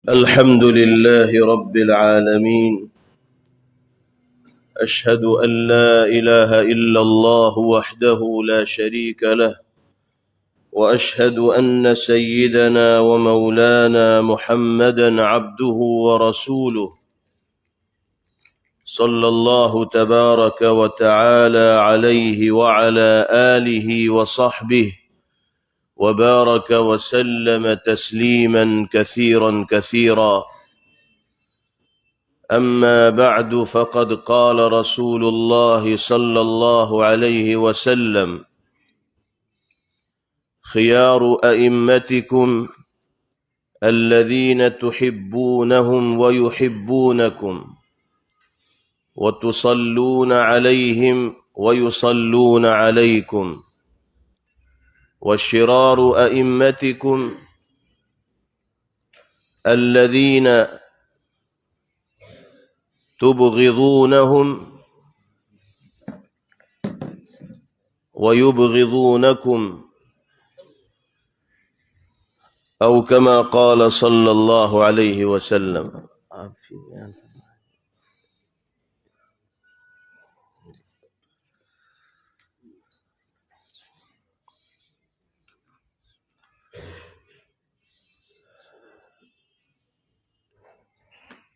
الحمد لله رب العالمين. أشهد أن لا إله إلا الله وحده لا شريك له، وأشهد أن سيدنا ومولانا محمدا عبده ورسوله، صلى الله تبارك وتعالى عليه وعلى آله وصحبه وبارك وسلم تسليما كثيرا كثيرا. أما بعد، فقد قال رسول الله صلى الله عليه وسلم: خيار أئمتكم الذين تحبونهم ويحبونكم وتصلون عليهم ويصلون عليكم، وشرار أئمتكم الذين تبغضونهم ويبغضونكم، أو كما قال صلى الله عليه وسلم.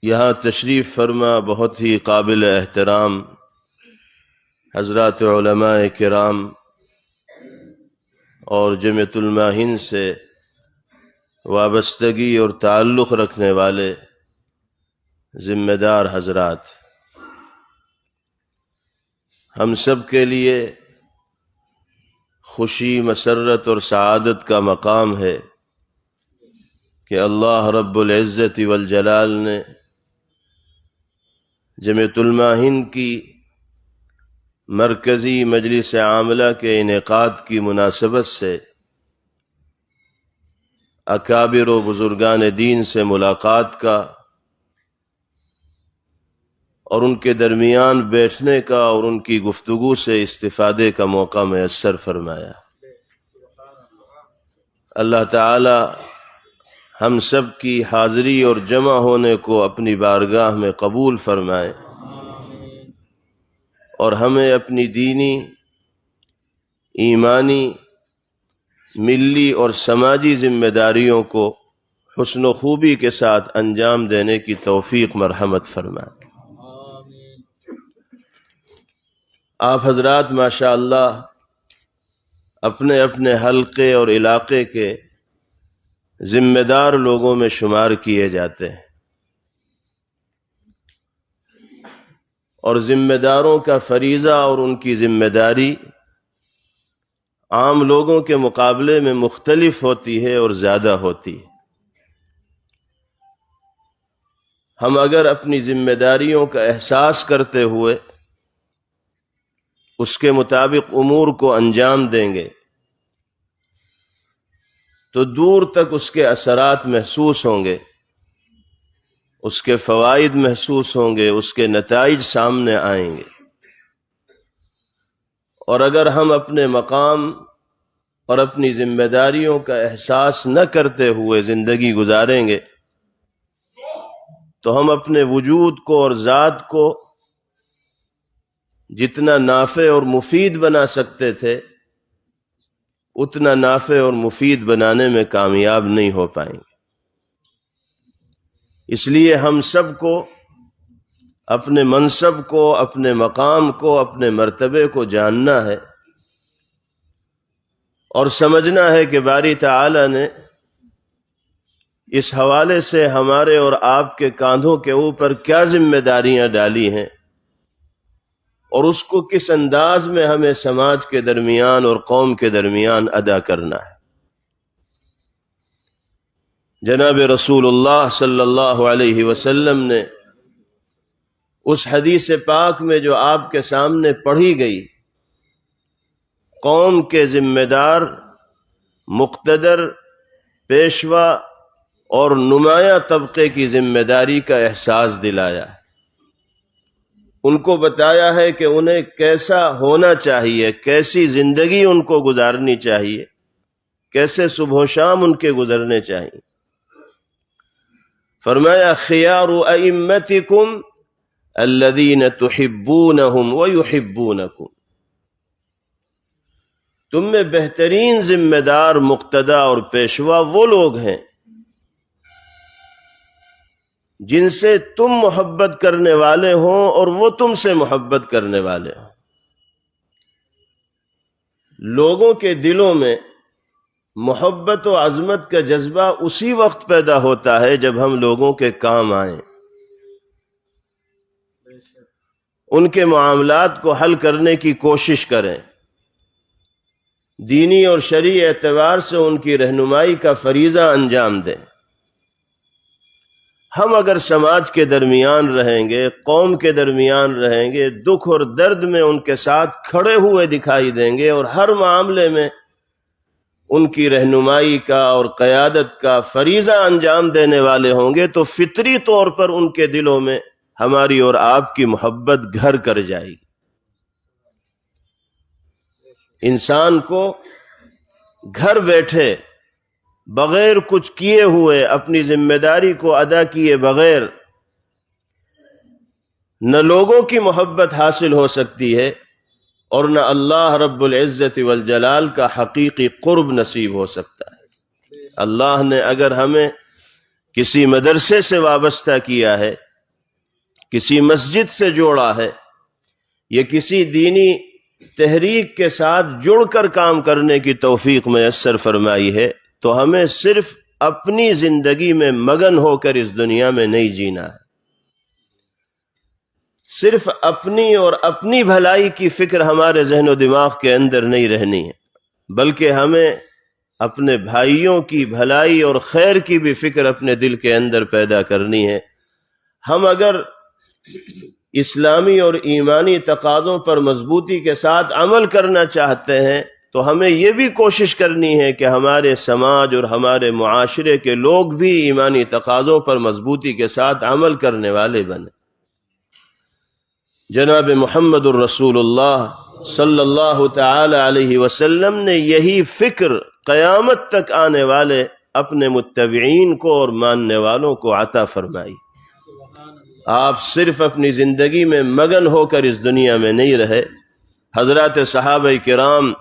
یہاں تشریف فرما بہت ہی قابل احترام حضرات علماء کرام اور جمعیت علماء ہند سے وابستگی اور تعلق رکھنے والے ذمہ دار حضرات، ہم سب کے لیے خوشی، مسرت اور سعادت کا مقام ہے کہ اللہ رب العزت والجلال نے جمعیت علماء ہند کی مرکزی مجلس عاملہ کے انعقاد کی مناسبت سے اکابر و بزرگان دین سے ملاقات کا اور ان کے درمیان بیٹھنے کا اور ان کی گفتگو سے استفادے کا موقع میسر فرمایا۔ اللہ تعالی ہم سب کی حاضری اور جمع ہونے کو اپنی بارگاہ میں قبول فرمائے اور ہمیں اپنی دینی، ایمانی، ملی اور سماجی ذمہ داریوں کو حسن و خوبی کے ساتھ انجام دینے کی توفیق مرحمت فرمائے۔ آپ حضرات ماشاء اللہ اپنے اپنے حلقے اور علاقے کے ذمہ دار لوگوں میں شمار کیے جاتے ہیں، اور ذمہ داروں کا فریضہ اور ان کی ذمہ داری عام لوگوں کے مقابلے میں مختلف ہوتی ہے اور زیادہ ہوتی ہے۔ ہم اگر اپنی ذمہ داریوں کا احساس کرتے ہوئے اس کے مطابق امور کو انجام دیں گے تو دور تک اس کے اثرات محسوس ہوں گے، اس کے فوائد محسوس ہوں گے، اس کے نتائج سامنے آئیں گے۔ اور اگر ہم اپنے مقام اور اپنی ذمہ داریوں کا احساس نہ کرتے ہوئے زندگی گزاریں گے تو ہم اپنے وجود کو اور ذات کو جتنا نافع اور مفید بنا سکتے تھے اتنا نافع اور مفید بنانے میں کامیاب نہیں ہو پائیں گے۔ اس لیے ہم سب کو اپنے منصب کو، اپنے مقام کو، اپنے مرتبے کو جاننا ہے اور سمجھنا ہے کہ باری تعالی نے اس حوالے سے ہمارے اور آپ کے کاندھوں کے اوپر کیا ذمہ داریاں ڈالی ہیں اور اس کو کس انداز میں ہمیں سماج کے درمیان اور قوم کے درمیان ادا کرنا ہے۔ جناب رسول اللہ صلی اللہ علیہ وسلم نے اس حدیث پاک میں جو آپ کے سامنے پڑھی گئی، قوم کے ذمہ دار، مقتدر، پیشوا اور نمایاں طبقے کی ذمہ داری کا احساس دلایا ہے۔ ان کو بتایا ہے کہ انہیں کیسا ہونا چاہیے، کیسی زندگی ان کو گزارنی چاہیے، کیسے صبح و شام ان کے گزرنے چاہیے۔ فرمایا خیار ائمتکم الذین تحبونہم ویحبونکم، تم میں بہترین ذمہ دار، مقتدا اور پیشوا وہ لوگ ہیں جن سے تم محبت کرنے والے ہوں اور وہ تم سے محبت کرنے والے ہوں۔ لوگوں کے دلوں میں محبت و عظمت کا جذبہ اسی وقت پیدا ہوتا ہے جب ہم لوگوں کے کام آئیں، ان کے معاملات کو حل کرنے کی کوشش کریں، دینی اور شرعی اعتبار سے ان کی رہنمائی کا فریضہ انجام دیں۔ ہم اگر سماج کے درمیان رہیں گے، قوم کے درمیان رہیں گے، دکھ اور درد میں ان کے ساتھ کھڑے ہوئے دکھائی دیں گے اور ہر معاملے میں ان کی رہنمائی کا اور قیادت کا فریضہ انجام دینے والے ہوں گے، تو فطری طور پر ان کے دلوں میں ہماری اور آپ کی محبت گھر کر جائے گی۔ انسان کو گھر بیٹھے بغیر کچھ کیے ہوئے، اپنی ذمہ داری کو ادا کیے بغیر نہ لوگوں کی محبت حاصل ہو سکتی ہے اور نہ اللہ رب العزت والجلال کا حقیقی قرب نصیب ہو سکتا ہے۔ اللہ نے اگر ہمیں کسی مدرسے سے وابستہ کیا ہے، کسی مسجد سے جوڑا ہے، یا کسی دینی تحریک کے ساتھ جڑ کر کام کرنے کی توفیق میسر فرمائی ہے، تو ہمیں صرف اپنی زندگی میں مگن ہو کر اس دنیا میں نہیں جینا ہے، صرف اپنی اور اپنی بھلائی کی فکر ہمارے ذہن و دماغ کے اندر نہیں رہنی ہے، بلکہ ہمیں اپنے بھائیوں کی بھلائی اور خیر کی بھی فکر اپنے دل کے اندر پیدا کرنی ہے۔ ہم اگر اسلامی اور ایمانی تقاضوں پر مضبوطی کے ساتھ عمل کرنا چاہتے ہیں تو ہمیں یہ بھی کوشش کرنی ہے کہ ہمارے سماج اور ہمارے معاشرے کے لوگ بھی ایمانی تقاضوں پر مضبوطی کے ساتھ عمل کرنے والے بنیں۔ جناب محمد الرسول اللہ صلی اللہ تعالی علیہ وسلم نے یہی فکر قیامت تک آنے والے اپنے متبعین کو اور ماننے والوں کو عطا فرمائی۔ آپ صرف اپنی زندگی میں مگن ہو کر اس دنیا میں نہیں رہے، حضرات صحابہ کرام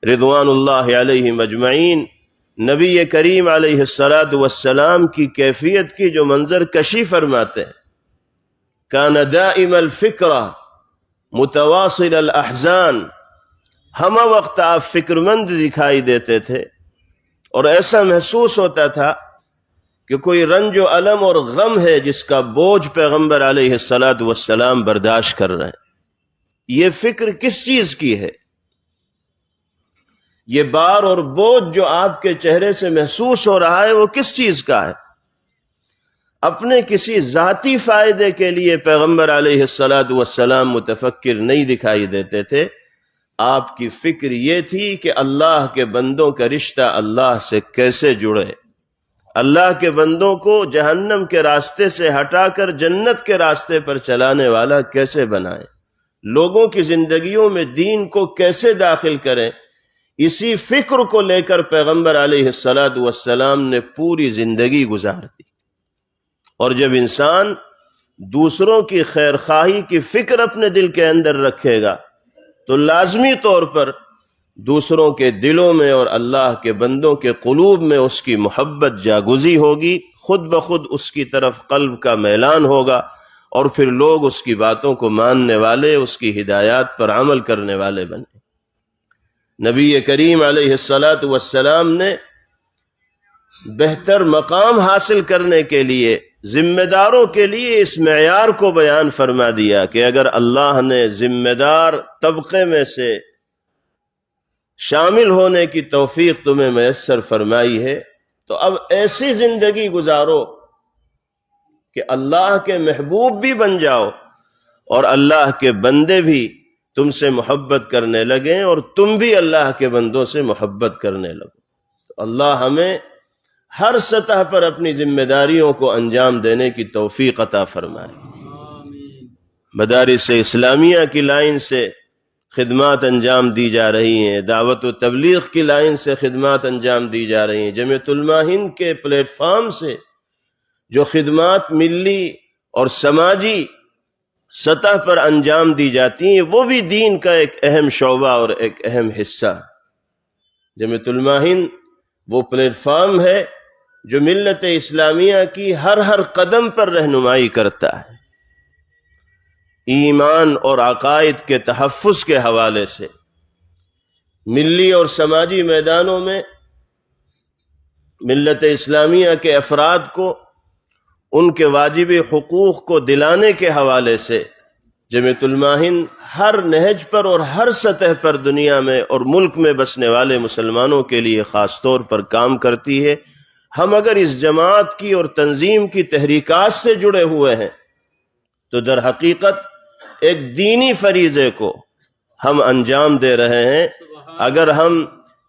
رضوان اللہ علیہم اجمعین نبی کریم علیہ السلام کی کیفیت کی جو منظر کشی فرماتے ہیں، کان دائم الفکرہ متواصل الاحزان، ہمہ وقت آپ فکر مند دکھائی دیتے تھے اور ایسا محسوس ہوتا تھا کہ کوئی رنج و الم اور غم ہے جس کا بوجھ پیغمبر علیہ السلام برداشت کر رہے ہیں۔ یہ فکر کس چیز کی ہے؟ یہ بار اور بوجھ جو آپ کے چہرے سے محسوس ہو رہا ہے وہ کس چیز کا ہے؟ اپنے کسی ذاتی فائدے کے لیے پیغمبر علیہ السلام متفکر نہیں دکھائی دیتے تھے، آپ کی فکر یہ تھی کہ اللہ کے بندوں کا رشتہ اللہ سے کیسے جڑے، اللہ کے بندوں کو جہنم کے راستے سے ہٹا کر جنت کے راستے پر چلانے والا کیسے بنائے، لوگوں کی زندگیوں میں دین کو کیسے داخل کریں۔ اسی فکر کو لے کر پیغمبر علیہ السلام نے پوری زندگی گزار دی۔ اور جب انسان دوسروں کی خیر خواہی کی فکر اپنے دل کے اندر رکھے گا تو لازمی طور پر دوسروں کے دلوں میں اور اللہ کے بندوں کے قلوب میں اس کی محبت جاگزی ہوگی، خود بخود اس کی طرف قلب کا میلان ہوگا اور پھر لوگ اس کی باتوں کو ماننے والے، اس کی ہدایات پر عمل کرنے والے بنے۔ نبی کریم علیہ السلام نے بہتر مقام حاصل کرنے کے لیے ذمہ داروں کے لیے اس معیار کو بیان فرما دیا کہ اگر اللہ نے ذمہ دار طبقے میں سے شامل ہونے کی توفیق تمہیں میسر فرمائی ہے تو اب ایسی زندگی گزارو کہ اللہ کے محبوب بھی بن جاؤ اور اللہ کے بندے بھی تم سے محبت کرنے لگیں اور تم بھی اللہ کے بندوں سے محبت کرنے لگو۔ تو اللہ ہمیں ہر سطح پر اپنی ذمہ داریوں کو انجام دینے کی توفیق عطا فرمائے۔ مدارس اسلامیہ کی لائن سے خدمات انجام دی جا رہی ہیں، دعوت و تبلیغ کی لائن سے خدمات انجام دی جا رہی ہیں، جمعیت علماء ہند کے پلیٹ فارم سے جو خدمات ملی اور سماجی سطح پر انجام دی جاتی ہیں وہ بھی دین کا ایک اہم شعبہ اور ایک اہم حصہ۔ جمعیت علماء ہند وہ پلیٹ فارم ہے جو ملت اسلامیہ کی ہر قدم پر رہنمائی کرتا ہے، ایمان اور عقائد کے تحفظ کے حوالے سے ملی اور سماجی میدانوں میں ملت اسلامیہ کے افراد کو ان کے واجبی حقوق کو دلانے کے حوالے سے جمعیت علماء ہند ہر نہج پر اور ہر سطح پر دنیا میں اور ملک میں بسنے والے مسلمانوں کے لیے خاص طور پر کام کرتی ہے۔ ہم اگر اس جماعت کی اور تنظیم کی تحریکات سے جڑے ہوئے ہیں تو در حقیقت ایک دینی فریضے کو ہم انجام دے رہے ہیں۔ اگر ہم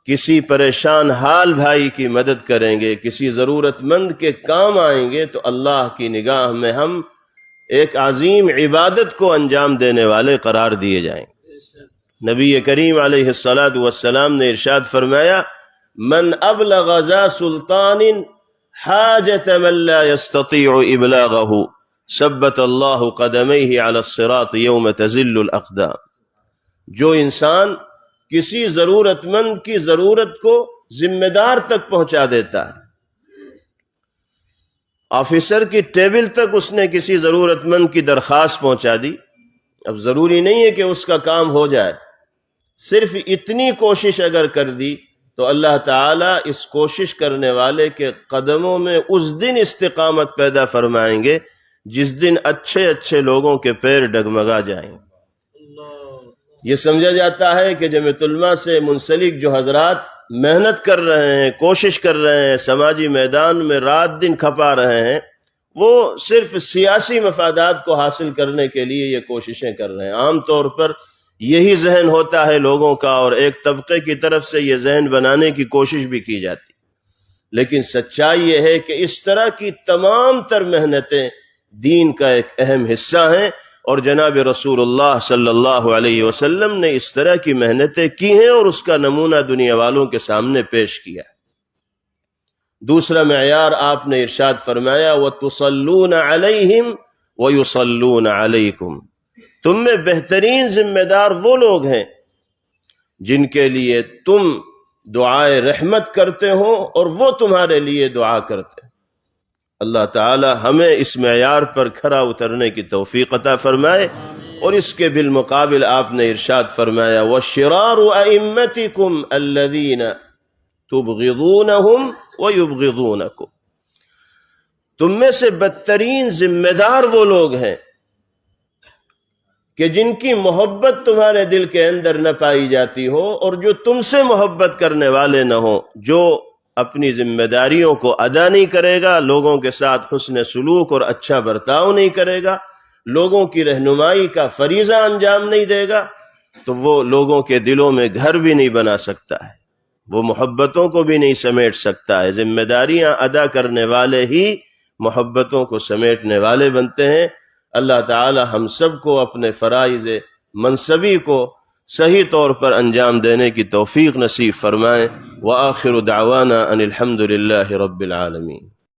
کسی پریشان حال بھائی کی مدد کریں گے، کسی ضرورت مند کے کام آئیں گے، تو اللہ کی نگاہ میں ہم ایک عظیم عبادت کو انجام دینے والے قرار دیے جائیں گے۔ نبی کریم علیہ الصلاۃ والسلام نے ارشاد فرمایا، من ابلغ ذا سلطان حاجت من لا يستطيع ابلاغه ثبت الله قدميه على الصراط يوم تزل الاقدام۔ جو انسان کسی ضرورت مند کی ضرورت کو ذمہ دار تک پہنچا دیتا ہے، آفیسر کی ٹیبل تک اس نے کسی ضرورت مند کی درخواست پہنچا دی، اب ضروری نہیں ہے کہ اس کا کام ہو جائے، صرف اتنی کوشش اگر کر دی تو اللہ تعالیٰ اس کوشش کرنے والے کے قدموں میں اس دن استقامت پیدا فرمائیں گے جس دن اچھے لوگوں کے پیر ڈگمگا جائیں گے۔ یہ سمجھا جاتا ہے کہ جمعیت علماء سے منسلک جو حضرات محنت کر رہے ہیں، کوشش کر رہے ہیں، سماجی میدان میں رات دن کھپا رہے ہیں، وہ صرف سیاسی مفادات کو حاصل کرنے کے لیے یہ کوششیں کر رہے ہیں۔ عام طور پر یہی ذہن ہوتا ہے لوگوں کا، اور ایک طبقے کی طرف سے یہ ذہن بنانے کی کوشش بھی کی جاتی، لیکن سچائی یہ ہے کہ اس طرح کی تمام تر محنتیں دین کا ایک اہم حصہ ہیں، اور جناب رسول اللہ صلی اللہ علیہ وسلم نے اس طرح کی محنتیں کی ہیں اور اس کا نمونہ دنیا والوں کے سامنے پیش کیا ہے۔ دوسرا معیار آپ نے ارشاد فرمایا، وَتُصَلُّونَ عَلَيْهِمْ وَيُصَلُّونَ عَلَيْكُمْ۔ تم میں بہترین ذمہ دار وہ لوگ ہیں جن کے لیے تم دعائے رحمت کرتے ہو اور وہ تمہارے لیے دعا کرتے ہیں۔ اللہ تعالی ہمیں اس معیار پر کھرا اترنے کی توفیق عطا فرمائے۔ اور اس کے بالمقابل آپ نے ارشاد فرمایا، وَشِرَارُ أَئِمَّتِكُمْ الَّذِينَ تُبْغِضُونَهُمْ وَيُبْغِضُونَكُمْ۔ تم میں سے بدترین ذمہ دار وہ لوگ ہیں کہ جن کی محبت تمہارے دل کے اندر نہ پائی جاتی ہو اور جو تم سے محبت کرنے والے نہ ہو، جو اپنی ذمہ داریوں کو ادا نہیں کرے گا، لوگوں کے ساتھ حسن سلوک اور اچھا برتاؤ نہیں کرے گا، لوگوں کی رہنمائی کا فریضہ انجام نہیں دے گا، تو وہ لوگوں کے دلوں میں گھر بھی نہیں بنا سکتا ہے، وہ محبتوں کو بھی نہیں سمیٹ سکتا ہے۔ ذمہ داریاں ادا کرنے والے ہی محبتوں کو سمیٹنے والے بنتے ہیں۔ اللہ تعالی ہم سب کو اپنے فرائض منصبی کو صحیح طور پر انجام دینے کی توفیق نصیب فرمائے۔ وآخر دعوانا ان الحمد للہ رب العالمین۔